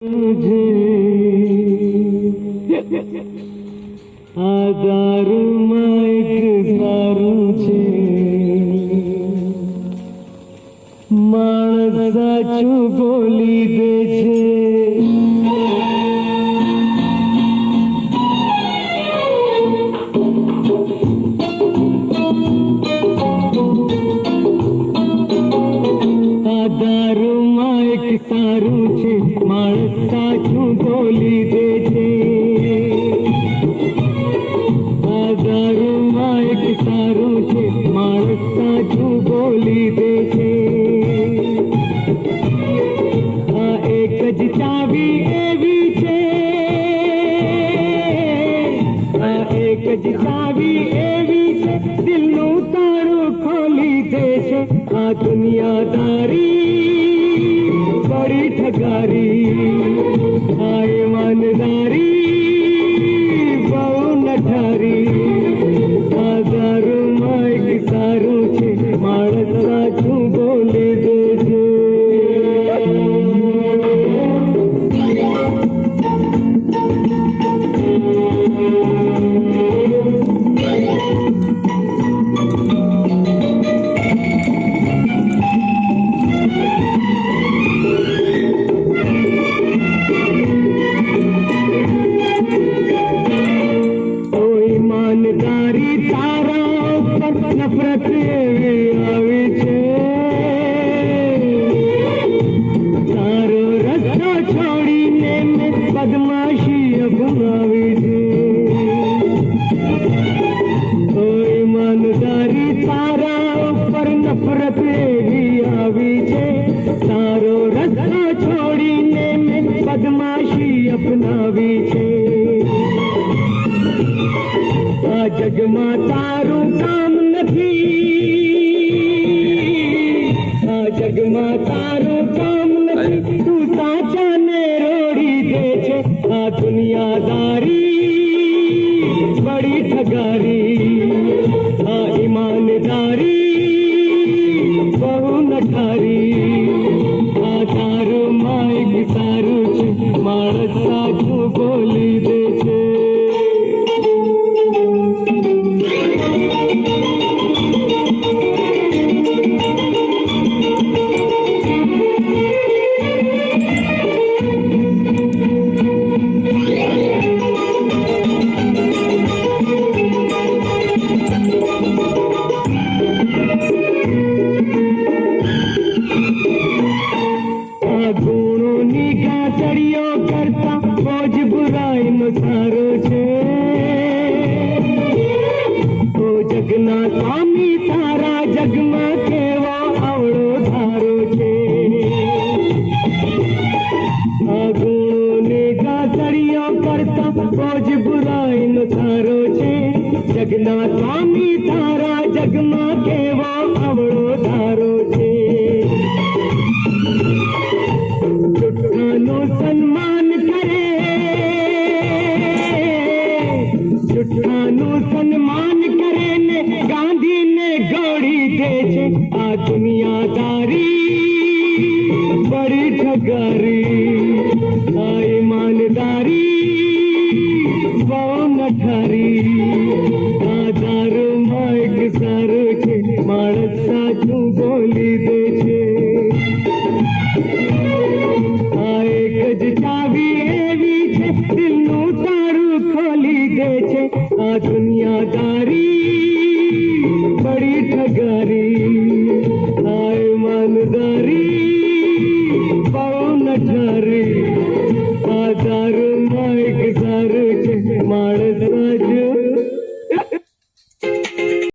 मुझे આધારમાં એક સારું છે, માણસ સાચું બોલી દે છે. આધારમાં એક સારું છે, માણસ સાચું બોલી દે છે. આધારમાં એક સારું છે, માણસ સાચું બોલી દે છે. આ એક જ ચાવી એવી છે, આ એક જ ચાવી એવી છે, દિલનું તાળું ખોલી દે છે. આ દુનિયાદારી બડી ઠગારી, આ ઈમાનદારી બહુ નઠારી. આધારમાં એક સારું છે, માણસ સાચું બોલી દે છે. ઈમાનદારી તારા ઉપર નફરત એવી આવી છે, તારો રસ્તો છોડીને મેં બદમાશી અપનાવી છે. ઈમાનદારી તારા ઉપર નફરત એવી આવી છે, તારો રસ્તો છોડીને મેં બદમાશી અપનાવી છે. આ જગમાં તારું કામ નથી, આ જગમાં તારું કામ નથી, તું સાચાને રોડી દે છે. આ દુનિયાદારી બડી ઠગારી, આ ઈમાનદારી બહુ નઠારી. આ તારુંમાં એક સારું છે, માણસ સાચું બોલી દે છે. ગુણોની ઘાસડીઓ કરતા બોજ બુરાઈનો સારો છે. તો જગના સ્વામી તારા જગમાં કેવો આવડો ધારો છે. આ ગુણોની ઘાસડીઓ કરતા બોજ બુરાઈનો સારો છે. જગના સ્વામી તારા જગમાં કેવો આવડો ધારો છે. જુઠ્ઠાનું સન્માન કરે, જુઠ્ઠાનું સન્માન કરે ને ગાંધીને ગોળી દે છે. આ દુનિયાદારી બડી ઠગારી, આ ઈમાનદારી બહુ નઠારી. આધારમાં એક સારું છે, માણસ સાચું બોલી દે છે. આ એક જ ચાવી એવી છે, દિલનું તાળું ખોલી દે છે. આ દુનિયા